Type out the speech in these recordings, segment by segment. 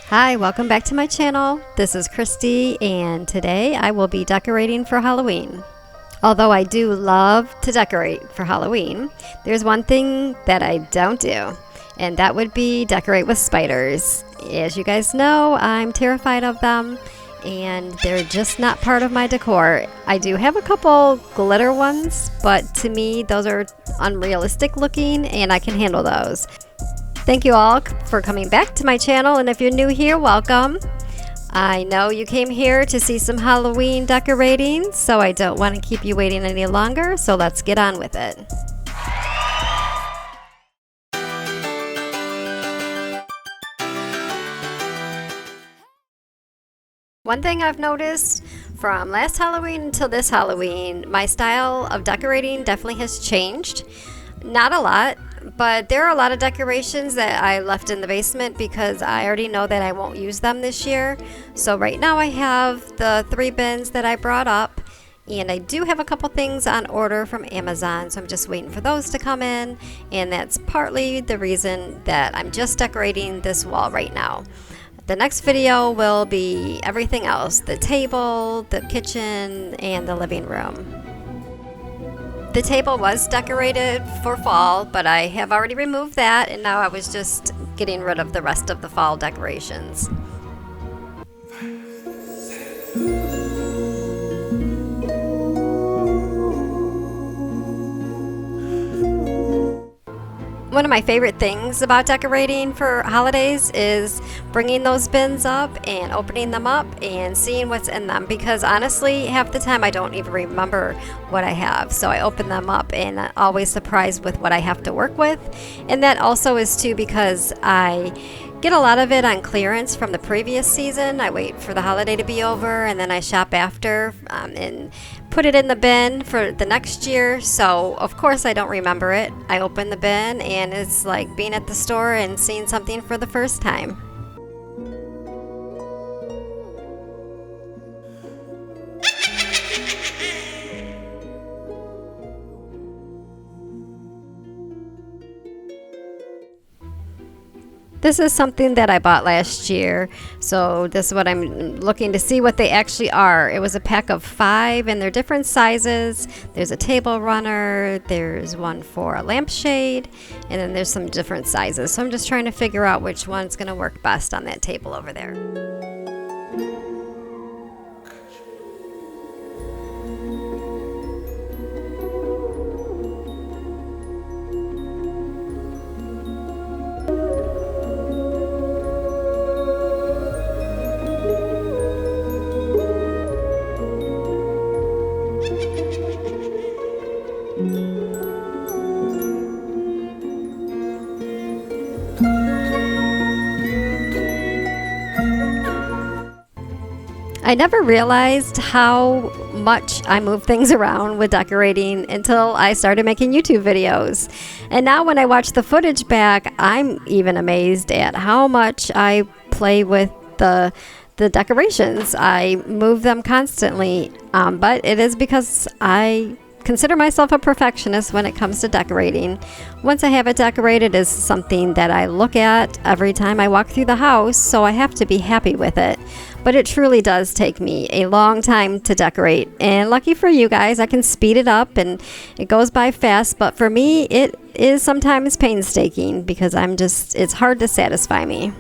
Hi, welcome back to my channel. This is Christy, and today I will be decorating for Halloween. Although I do love to decorate for Halloween, there's one thing that I don't do, and that would be decorate with spiders. As you guys know, I'm terrified of them, and they're just not part of my decor. I do have a couple glitter ones, but to me those are unrealistic looking, and I can handle those. Thank you all for coming back to my channel, and if you're new here, welcome. I know you came here to see some Halloween decorating, so I don't want to keep you waiting any longer, so let's get on with it. One thing I've noticed from last Halloween until this Halloween, my style of decorating definitely has changed. Not a lot, but there are a lot of decorations that I left in the basement because I already know that I won't use them this year. So right now I have the 3 bins that I brought up, and I do have a couple things on order from Amazon, so I'm just waiting for those to come in, and that's partly the reason that I'm just decorating this wall right now. The next video will be everything else: the table, the kitchen, and the living room. The table was decorated for fall, but I have already removed that, and now I was just getting rid of the rest of the fall decorations. One of my favorite things about decorating for holidays is bringing those bins up and opening them up and seeing what's in them, because honestly half the time I don't even remember what I have, so I open them up and I'm always surprised with what I have to work with. And that also is too because I get a lot of it on clearance from the previous season. I wait for the holiday to be over and then I shop after and put it in the bin for the next year. So of course I don't remember it. I open the bin and it's like being at the store and seeing something for the first time. This is something that I bought last year, so this is what I'm looking to see what they actually are. It was a pack of 5 and they're different sizes. There's a table runner, there's one for a lampshade, and then there's some different sizes. So I'm just trying to figure out which one's going to work best on that table over there. I never realized how much I move things around with decorating until I started making YouTube videos. And now when I watch the footage back, I'm even amazed at how much I play with the decorations. I move them constantly, but it is because I consider myself a perfectionist when it comes to decorating. Once I have it decorated, is something that I look at every time I walk through the house, so I have to be happy with it. But it truly does take me a long time to decorate, and lucky for you guys, I can speed it up and it goes by fast, but for me it is sometimes painstaking because it's hard to satisfy me.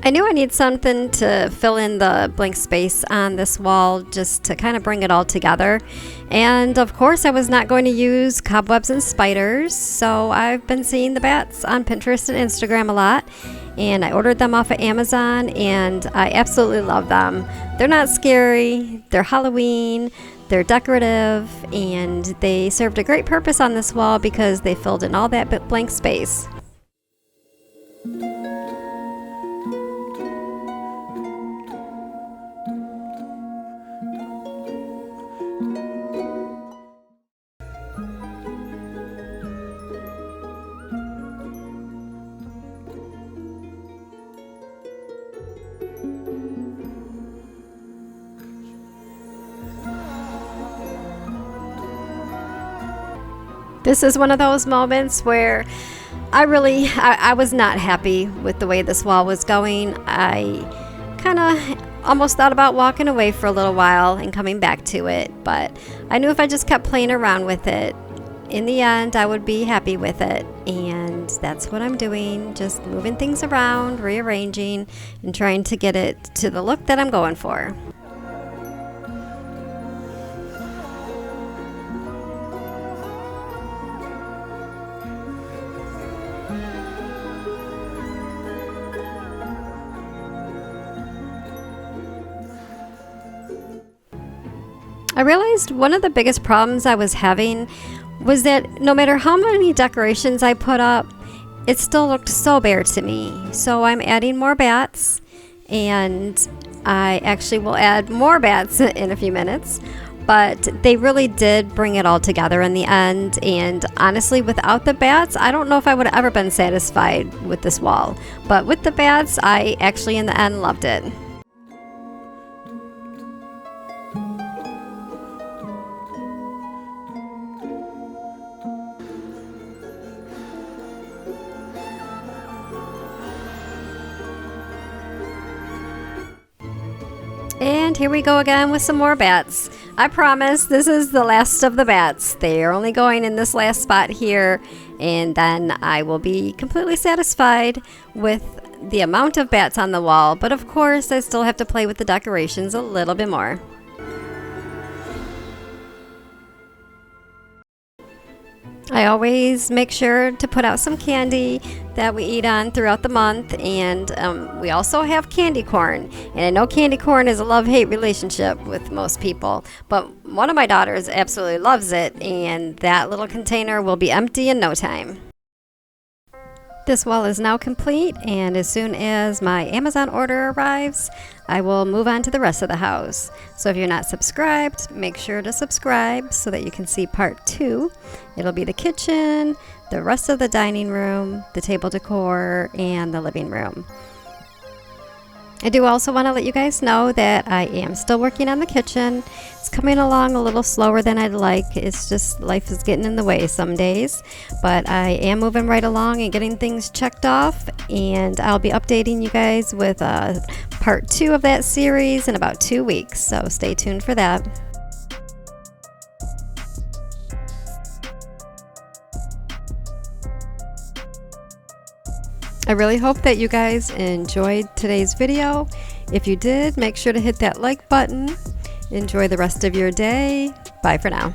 I knew I need something to fill in the blank space on this wall, just to kind of bring it all together. And of course I was not going to use cobwebs and spiders, so I've been seeing the bats on Pinterest and Instagram a lot, and I ordered them off of Amazon and I absolutely love them. They're not scary, they're Halloween, they're decorative, and they served a great purpose on this wall because they filled in all that blank space. This is one of those moments where I was not happy with the way this wall was going. I kind of almost thought about walking away for a little while and coming back to it, but I knew if I just kept playing around with it, in the end I would be happy with it, and that's what I'm doing, just moving things around, rearranging, and trying to get it to the look that I'm going for. I realized one of the biggest problems I was having was that no matter how many decorations I put up, it still looked so bare to me. So I'm adding more bats, and I actually will add more bats in a few minutes. But they really did bring it all together in the end, and honestly, without the bats, I don't know if I would have ever been satisfied with this wall. But with the bats, I actually in the end loved it. And here we go again with some more bats. I promise this is the last of the bats. They are only going in this last spot here, and then I will be completely satisfied with the amount of bats on the wall. But of course, I still have to play with the decorations a little bit more. I always make sure to put out some candy that we eat on throughout the month, and we also have candy corn. And I know candy corn is a love-hate relationship with most people, but one of my daughters absolutely loves it, and that little container will be empty in no time. This wall is now complete, and as soon as my Amazon order arrives, I will move on to the rest of the house. So if you're not subscribed, make sure to subscribe so that you can see part 2. It'll be the kitchen, the rest of the dining room, the table decor, and the living room. I do also want to let you guys know that I am still working on the kitchen. It's coming along a little slower than I'd like. It's just life is getting in the way some days. But I am moving right along and getting things checked off. And I'll be updating you guys with part 2 of that series in about 2 weeks. So stay tuned for that. I really hope that you guys enjoyed today's video. If you did, make sure to hit that like button. Enjoy the rest of your day. Bye for now.